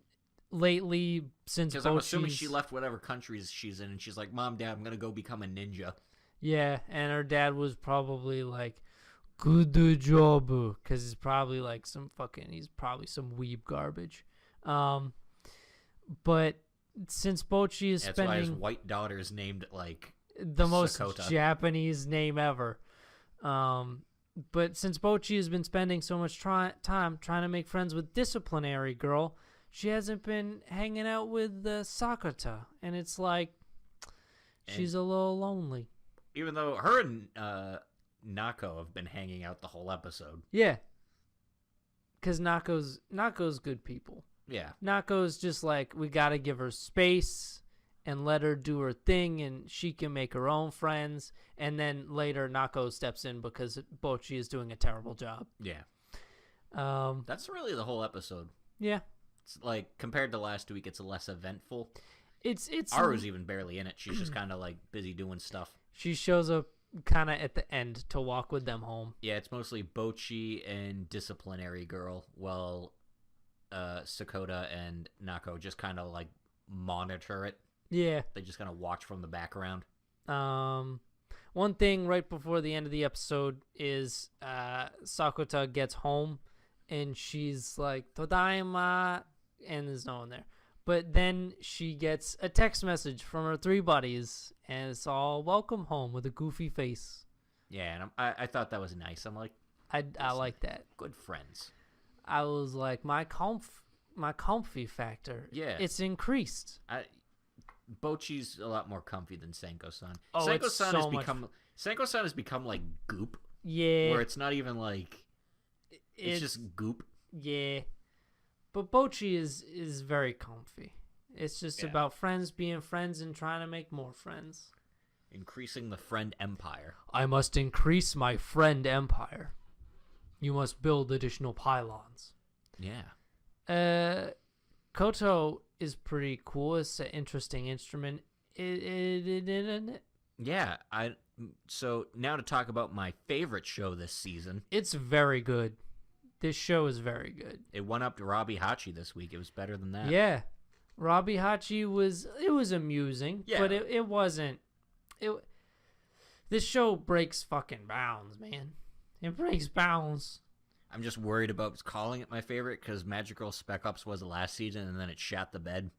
Speaker 1: lately, since
Speaker 2: because I'm assuming she left whatever countries she's in, and she's like, "Mom, Dad, I'm gonna go become a ninja."
Speaker 1: Yeah, and her dad was probably like, "Good job," because he's probably like some some weeb garbage. But since Bochi is
Speaker 2: that's why his white daughter's named like
Speaker 1: the most
Speaker 2: Sakota.
Speaker 1: Japanese name ever. But since Bochi has been spending so much time trying to make friends with disciplinary girl, she hasn't been hanging out with Sakota, and it's like she's a little lonely.
Speaker 2: Even though her and Nako have been hanging out the whole episode.
Speaker 1: Yeah, because Nako's good people.
Speaker 2: Yeah,
Speaker 1: Nako's just like, we gotta give her space and let her do her thing, and she can make her own friends. And then later, Nako steps in because Bochi is doing a terrible job.
Speaker 2: Yeah. That's really the whole episode.
Speaker 1: Yeah.
Speaker 2: It's like, compared to last week, it's less eventful.
Speaker 1: It's
Speaker 2: Aru's even barely in it. She's just kind of like busy doing stuff.
Speaker 1: She shows up kind of at the end to walk with them home.
Speaker 2: Yeah, it's mostly Bochi and disciplinary girl, while Sakota and Nako just kind of like monitor it.
Speaker 1: Yeah.
Speaker 2: They just kind of watch from the background.
Speaker 1: One thing right before the end of the episode is Sakota gets home and she's like, Todaima, and there's no one there. But then she gets a text message from her 3 buddies, and it's all welcome home with a goofy face.
Speaker 2: Yeah, and I thought that was nice. I'm like,
Speaker 1: I like that.
Speaker 2: Good friends.
Speaker 1: I was like, my comfy factor.
Speaker 2: Yeah.
Speaker 1: It's increased.
Speaker 2: Bochi's a lot more comfy than Senko-san.
Speaker 1: Oh,
Speaker 2: Senko-san has become like goop.
Speaker 1: Yeah.
Speaker 2: Where it's not even like it's just goop.
Speaker 1: Yeah. But Bochi is very comfy. It's just about friends being friends and trying to make more friends.
Speaker 2: Increasing the friend empire.
Speaker 1: I must increase my friend empire. You must build additional pylons.
Speaker 2: Yeah.
Speaker 1: Koto is pretty cool. It's an interesting instrument.
Speaker 2: Yeah, so now to talk about my favorite show this season.
Speaker 1: It's very good. This show is very good.
Speaker 2: It went up to Robbie Hachi this week. It was better than that.
Speaker 1: Yeah. Robbie Hachi was amusing,
Speaker 2: Yeah.
Speaker 1: but it wasn't. This show breaks fucking bounds, man. It breaks bounds.
Speaker 2: I'm just worried about calling it my favorite because Magical Spec Ops was the last season and then it shat the bed.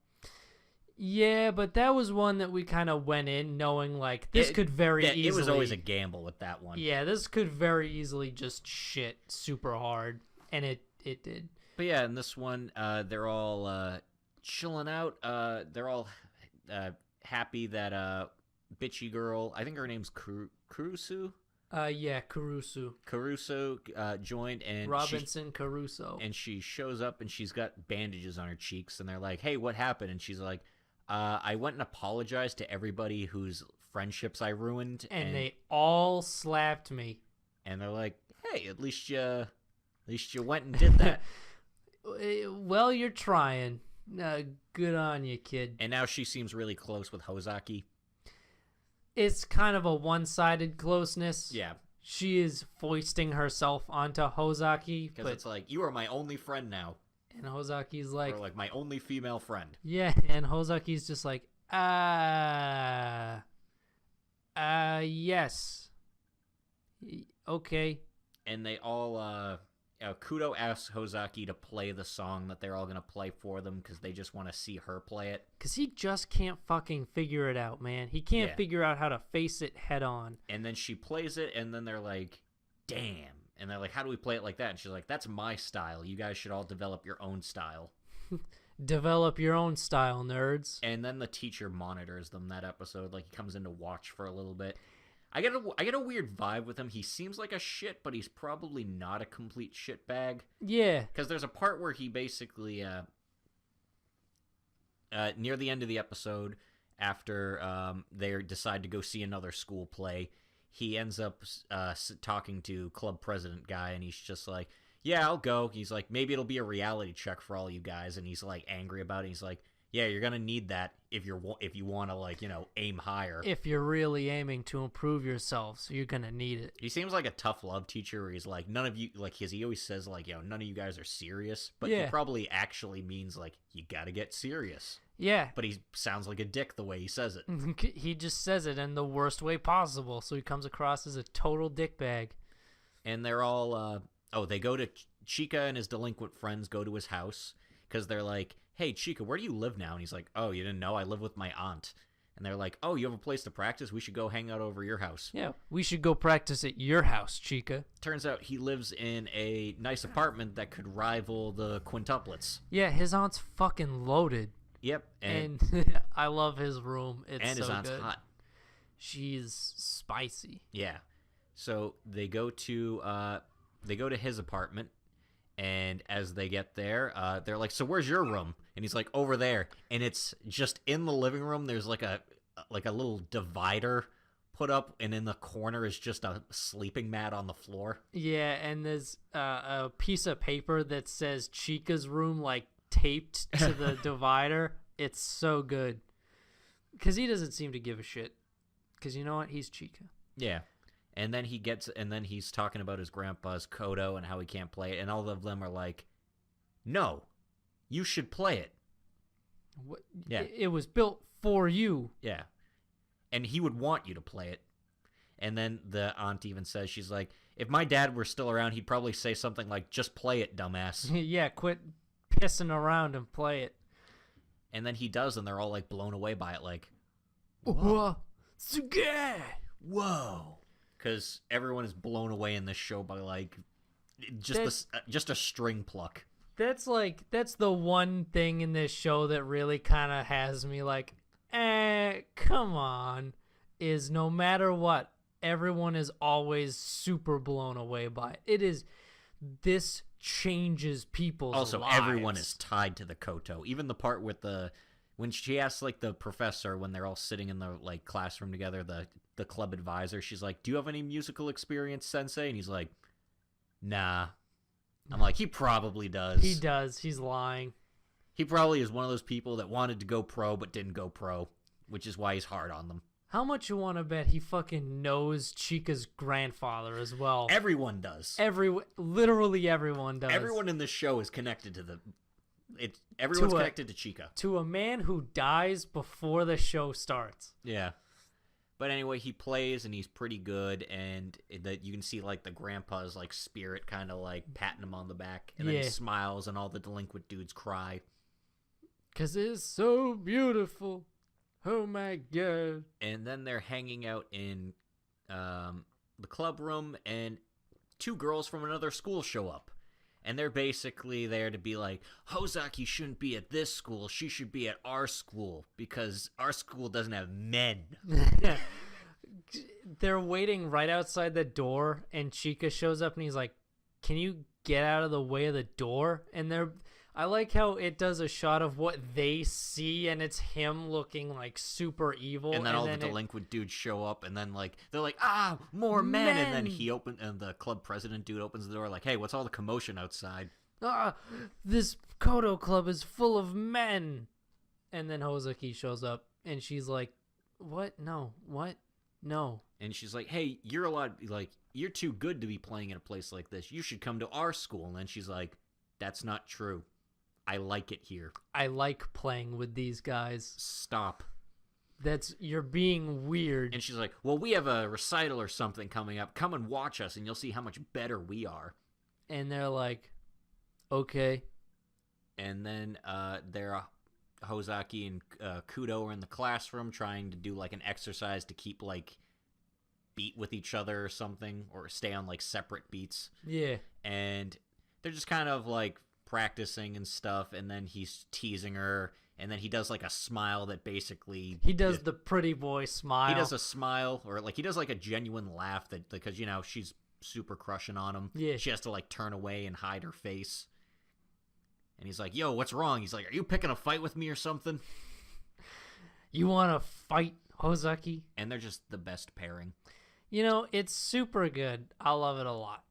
Speaker 1: Yeah, but that was one that we kind of went in knowing like this could very easily.
Speaker 2: It was always a gamble with that one.
Speaker 1: Yeah, this could very easily just shit super hard, and it did.
Speaker 2: But yeah, in this one, they're all chilling out. They're all happy that bitchy girl, I think her name's Caruso.
Speaker 1: Yeah, Caruso.
Speaker 2: Caruso joined, and
Speaker 1: Robinson Caruso.
Speaker 2: And she shows up and she's got bandages on her cheeks, and they're like, "Hey, what happened?" And she's like, "I went and apologized to everybody whose friendships I ruined,
Speaker 1: and they all slapped me."
Speaker 2: And they're like, "Hey, at least you went and did that."
Speaker 1: Well, you're trying. Good on you, kid.
Speaker 2: And now she seems really close with Hozaki.
Speaker 1: It's kind of a one-sided closeness.
Speaker 2: Yeah.
Speaker 1: She is foisting herself onto Hozaki.
Speaker 2: Because it's like, you are my only friend now.
Speaker 1: And Hozaki's like...
Speaker 2: Or like my only female friend.
Speaker 1: Yeah, and Hozaki's just like, yes. Okay.
Speaker 2: And they all, Kudo asks Hozaki to play the song that they're all going to play for them because they just want to see her play it.
Speaker 1: Because he just can't fucking figure it out, man. He can't figure out how to face it head on.
Speaker 2: And then she plays it, and then they're like, damn. And they're like, how do we play it like that? And she's like, that's my style. You guys should all develop your own style.
Speaker 1: Develop your own style, nerds.
Speaker 2: And then the teacher monitors them that episode. Like, he comes in to watch for a little bit. I get a weird vibe with him. He seems like a shit, but he's probably not a complete shitbag.
Speaker 1: Yeah.
Speaker 2: Because there's a part where he basically, near the end of the episode, after they decide to go see another school play, he ends up talking to club president guy, and he's just like, yeah, I'll go. He's like, maybe it'll be a reality check for all you guys, and he's like angry about it. He's like, yeah, you're gonna need that if you want to, like, you know, aim higher.
Speaker 1: If you're really aiming to improve yourself, so you're gonna need it.
Speaker 2: He seems like a tough love teacher where he's like, none of you, like, he always says, like, you know, none of you guys are serious, but he probably actually means, like, you gotta get serious.
Speaker 1: Yeah.
Speaker 2: But he sounds like a dick the way he says it.
Speaker 1: He just says it in the worst way possible, so he comes across as a total dickbag.
Speaker 2: And they're all, they go to Chica and his delinquent friends go to his house, because they're like, hey, Chica, where do you live now? And he's like, oh, you didn't know? I live with my aunt. And they're like, oh, you have a place to practice? We should go hang out over your house.
Speaker 1: Yeah, we should go practice at your house, Chica.
Speaker 2: Turns out he lives in a nice apartment that could rival the quintuplets.
Speaker 1: Yeah, his aunt's fucking loaded.
Speaker 2: Yep.
Speaker 1: And I love his room. It's
Speaker 2: and
Speaker 1: so
Speaker 2: his aunt's
Speaker 1: good.
Speaker 2: hot.
Speaker 1: She's spicy.
Speaker 2: Yeah. So they go to his apartment. And as they get there, they're like, so where's your room? And he's like, over there. And it's just in the living room. There's like a little divider put up. And in the corner is just a sleeping mat on the floor.
Speaker 1: Yeah, and there's a piece of paper that says Chica's room, like, taped to the divider. It's so good. Because he doesn't seem to give a shit. Because you know what? He's Chica.
Speaker 2: Yeah. And then he's talking about his grandpa's Kodo and how he can't play it, and all of them are like, "No, you should play it."
Speaker 1: What?
Speaker 2: Yeah,
Speaker 1: it was built for you.
Speaker 2: Yeah, and he would want you to play it. And then the aunt even says, she's like, "If my dad were still around, he'd probably say something like, 'Just play it, dumbass.'"
Speaker 1: Yeah, quit pissing around and play it.
Speaker 2: And then he does, and they're all like blown away by it, like,
Speaker 1: "Whoa,
Speaker 2: whoa." Because everyone is blown away in this show by, like, just a string pluck.
Speaker 1: That's the one thing in this show that really kind of has me like, come on, is no matter what, everyone is always super blown away by it. This changes people's
Speaker 2: also,
Speaker 1: lives.
Speaker 2: everyone is tied to the Koto. Even the part with when she asks, like, the professor, when they're all sitting in the, like, classroom together, the club advisor, she's like, do you have any musical experience, sensei? And he's like, nah. I'm like, he probably does.
Speaker 1: He does. He's lying.
Speaker 2: He probably is one of those people that wanted to go pro but didn't go pro, which is why he's hard on them.
Speaker 1: How much you want to bet he fucking knows Chica's grandfather as well?
Speaker 2: Everyone does.
Speaker 1: Literally everyone does.
Speaker 2: Everyone in this show is connected to the. Everyone's connected to Chica.
Speaker 1: To a man who dies before the show starts.
Speaker 2: Yeah. But anyway, he plays and he's pretty good, and that you can see like the grandpa's like spirit kind of like patting him on the back, and then he smiles, and all the delinquent dudes cry.
Speaker 1: 'Cause it's so beautiful. Oh my god.
Speaker 2: And then they're hanging out in the club room, and two girls from another school show up. And they're basically there to be like, Hozaki shouldn't be at this school. She should be at our school because our school doesn't have men.
Speaker 1: They're waiting right outside the door, and Chica shows up, and he's like, can you get out of the way of the door? And I like how it does a shot of what they see, and it's him looking like super evil.
Speaker 2: And then all the delinquent dudes show up, and then like they're like, more men. And then and the club president dude opens the door like, hey, what's all the commotion outside?
Speaker 1: This Kodo club is full of men. And then Hozaki shows up, and she's like, what? No. What? No.
Speaker 2: And she's like, hey, you're too good to be playing in a place like this. You should come to our school. And then she's like, that's not true. I like it here.
Speaker 1: I like playing with these guys.
Speaker 2: Stop.
Speaker 1: You're being weird.
Speaker 2: And she's like, well, we have a recital or something coming up. Come and watch us, and you'll see how much better we are.
Speaker 1: And they're like, okay.
Speaker 2: And then Hozaki and Kudo are in the classroom trying to do like an exercise to keep like beat with each other or something, or stay on like separate beats.
Speaker 1: Yeah.
Speaker 2: And they're just kind of like practicing and stuff, and then he's teasing her, and then he does like a smile that basically
Speaker 1: he does the pretty boy smile.
Speaker 2: He does a smile, or like he does like a genuine laugh that because she's super crushing on him.
Speaker 1: Yeah,
Speaker 2: she has to like turn away and hide her face. And he's like, yo, what's wrong? He's like, are you picking a fight with me or something?
Speaker 1: You want to fight, Hozaki?
Speaker 2: And they're just the best pairing.
Speaker 1: It's super good. I love it a lot.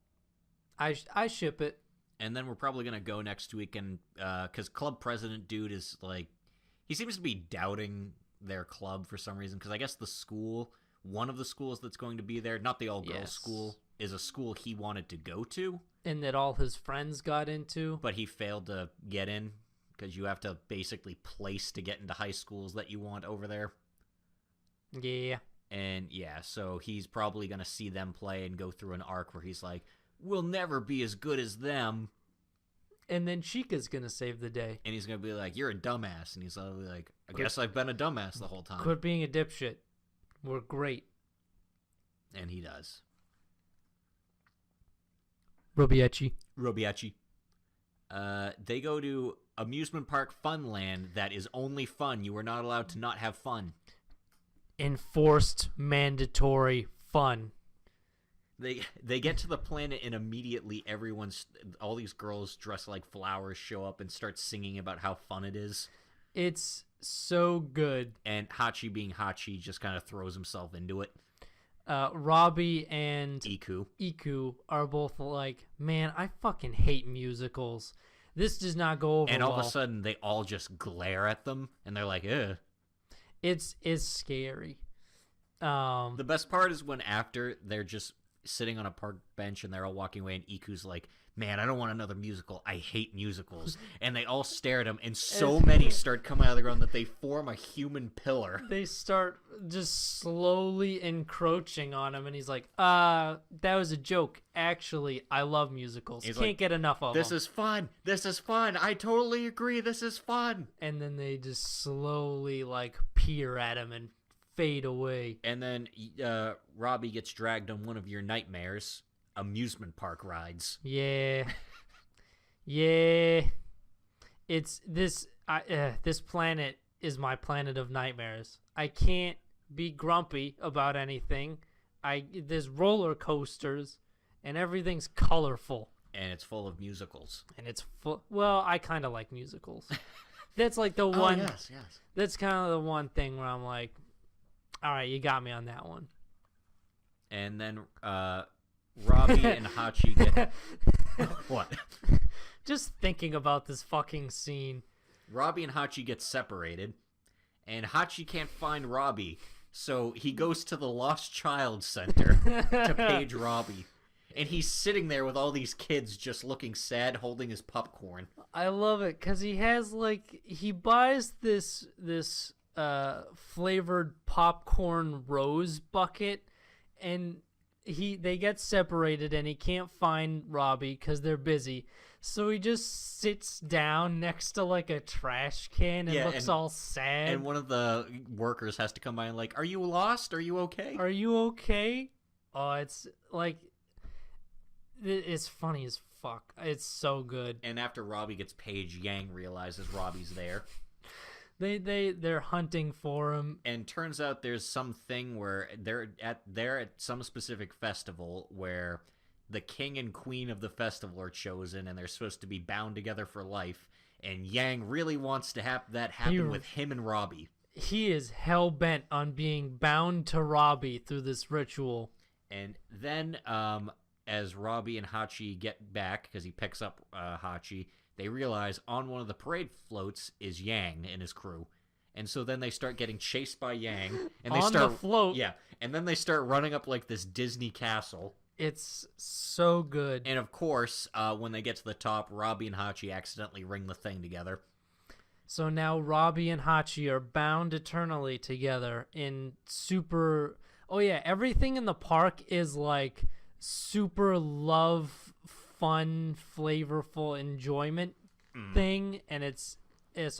Speaker 1: I ship it.
Speaker 2: And then we're probably going to go next week, and because club president dude is like, he seems to be doubting their club for some reason, because I guess one of the schools that's going to be there, not the all-girls school, is a school he wanted to go to.
Speaker 1: And that all his friends got into.
Speaker 2: But he failed to get in, because you have to basically place to get into high schools that you want over there.
Speaker 1: Yeah.
Speaker 2: And yeah, so he's probably going to see them play and go through an arc where he's like, we'll never be as good as them.
Speaker 1: And then Chica's going to save the day.
Speaker 2: And he's going to be like, you're a dumbass. And he's like, I guess I've been a dumbass the whole time.
Speaker 1: Quit being a dipshit. We're great.
Speaker 2: And he does.
Speaker 1: Robiachi.
Speaker 2: They go to amusement park Funland that is only fun. You are not allowed to not have fun.
Speaker 1: Enforced mandatory fun.
Speaker 2: They get to the planet, and immediately all these girls dressed like flowers show up and start singing about how fun it is.
Speaker 1: It's so good.
Speaker 2: And Hachi, being Hachi, just kind of throws himself into it.
Speaker 1: Robbie and
Speaker 2: Iku
Speaker 1: are both like, man, I fucking hate musicals. This does not go over
Speaker 2: And all
Speaker 1: well.
Speaker 2: of a sudden, they all just glare at them, and they're like, ugh.
Speaker 1: It's scary.
Speaker 2: The best part is when after they're just sitting on a park bench and they're all walking away, and Iku's like, man, I don't want another musical. I hate musicals. And they all stare at him, and so many start coming out of the ground that they form a human pillar.
Speaker 1: They start just slowly encroaching on him, and he's like, that was a joke. Actually, I love musicals. Can't get enough of them.
Speaker 2: This is fun. This is fun. I totally agree. This is fun.
Speaker 1: And then they just slowly, like, peer at him and fade away.
Speaker 2: And then Robbie gets dragged on one of your nightmares, amusement park rides.
Speaker 1: Yeah. Yeah. It's this planet is my planet of nightmares. I can't be grumpy about anything. There's roller coasters and everything's colorful.
Speaker 2: And it's full of musicals.
Speaker 1: And it's well, I kind of like musicals. That's like the one.
Speaker 2: Yes.
Speaker 1: That's kind of the one thing where I'm like, all right, you got me on that one.
Speaker 2: And then Robbie and Hachi get... What?
Speaker 1: Just thinking about this fucking scene.
Speaker 2: Robbie and Hachi get separated, and Hachi can't find Robbie. So he goes to the Lost Child Center to page Robbie. And he's sitting there with all these kids just looking sad, holding his popcorn.
Speaker 1: I love it because he has he buys this flavored popcorn rose bucket, and they get separated, and he can't find Robbie because they're busy. So he just sits down next to a trash can and looks all sad.
Speaker 2: And one of the workers has to come by and are you lost? Are you okay?
Speaker 1: Are you okay? Oh, it's it's funny as fuck. It's so good.
Speaker 2: And after Robbie gets paged, Yang realizes Robbie's there.
Speaker 1: They're hunting for him.
Speaker 2: And turns out there's something where they're at some specific festival where the king and queen of the festival are chosen, and they're supposed to be bound together for life. And Yang really wants to have that happen with him and Robbie.
Speaker 1: He is hell-bent on being bound to Robbie through this ritual.
Speaker 2: And then, as Robbie and Hachi get back, because he picks up Hachi, they realize on one of the parade floats is Yang and his crew. And so then they start getting chased by Yang. And they
Speaker 1: on
Speaker 2: start,
Speaker 1: the float.
Speaker 2: Yeah. And then they start running up this Disney castle.
Speaker 1: It's so good.
Speaker 2: And of course, when they get to the top, Robbie and Hachi accidentally ring the thing together.
Speaker 1: So now Robbie and Hachi are bound eternally together in super... Oh yeah, everything in the park is super love, fun, flavorful enjoyment thing, and it's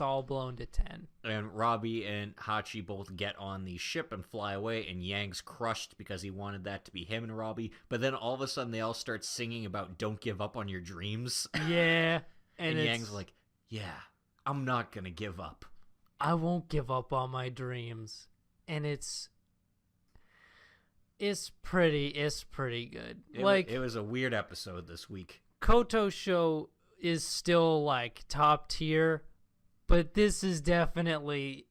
Speaker 1: all blown to 10.
Speaker 2: And Robbie and Hachi both get on the ship and fly away, and Yang's crushed because he wanted that to be him and Robbie. But then all of a sudden they all start singing about "Don't give up on your dreams."
Speaker 1: Yeah.
Speaker 2: And Yang's like, "Yeah, I'm not gonna give up.
Speaker 1: I won't give up on my dreams." And it's pretty good.
Speaker 2: It was a weird episode this week.
Speaker 1: Koto show is still top tier, but this is definitely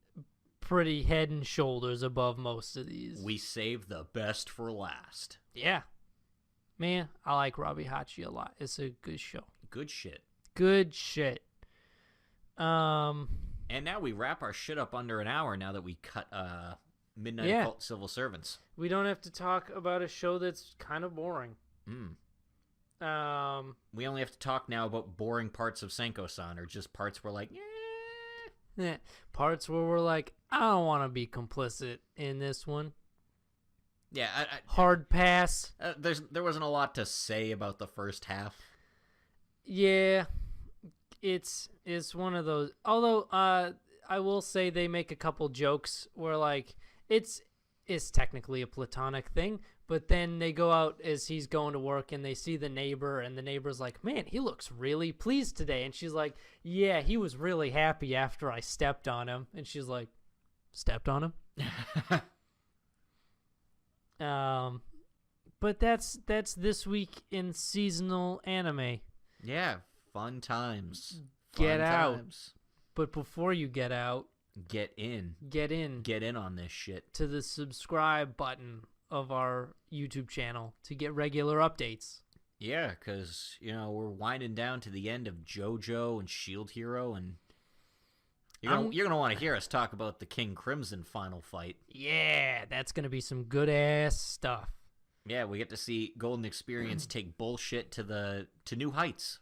Speaker 1: pretty head and shoulders above most of these.
Speaker 2: We saved the best for last.
Speaker 1: Yeah. Man, I like Robbie Hachi a lot. It's a good show.
Speaker 2: Good shit.
Speaker 1: Good shit.
Speaker 2: And now we wrap our shit up under an hour now that we cut Midnight Cult Civil Servants.
Speaker 1: We don't have to talk about a show that's kind of boring.
Speaker 2: We only have to talk now about boring parts of Senko-san, or just parts where
Speaker 1: parts where we're I don't want to be complicit in this one.
Speaker 2: Yeah,
Speaker 1: hard pass.
Speaker 2: There wasn't a lot to say about the first half.
Speaker 1: Yeah, it's one of those. Although I will say they make a couple jokes where it's technically a platonic thing, but then they go out as he's going to work and they see the neighbor, and the neighbor's like, "Man, he looks really pleased today." And she's like, "Yeah, he was really happy after I stepped on him." And she's like, "Stepped on him?" But that's this week in seasonal anime.
Speaker 2: Yeah, fun times.
Speaker 1: Get out. But before you get out,
Speaker 2: get in on this shit
Speaker 1: to the subscribe button of our YouTube channel to get regular updates.
Speaker 2: Yeah, because we're winding down to the end of JoJo and Shield Hero, and you're gonna want to hear us talk about the King Crimson final fight.
Speaker 1: Yeah, that's gonna be some good ass stuff.
Speaker 2: Yeah, we get to see Golden Experience take bullshit to new heights.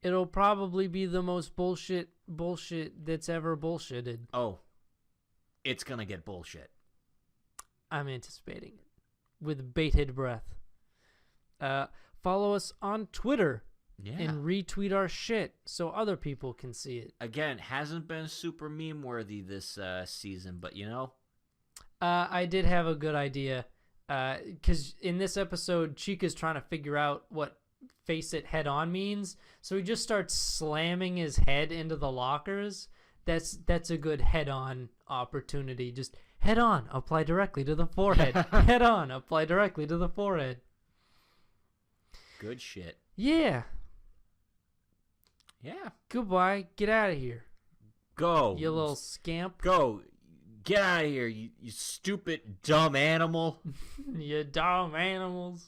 Speaker 1: It'll probably be the most bullshit that's ever bullshitted.
Speaker 2: Oh, it's gonna get bullshit.
Speaker 1: I'm anticipating it with bated breath. Follow us on Twitter and retweet our shit so other people can see it.
Speaker 2: Again, hasn't been super meme worthy this season, but
Speaker 1: I did have a good idea. Because in this episode, Chica's trying to figure out what face it head on means, so he just starts slamming his head into the lockers. That's a good head on opportunity. Just head on, apply directly to the forehead. Head on, apply directly to the forehead.
Speaker 2: Good shit.
Speaker 1: Yeah. Goodbye. Get out of here.
Speaker 2: Go.
Speaker 1: You little scamp.
Speaker 2: Go. Get out of here, you stupid dumb animal.
Speaker 1: You dumb animals.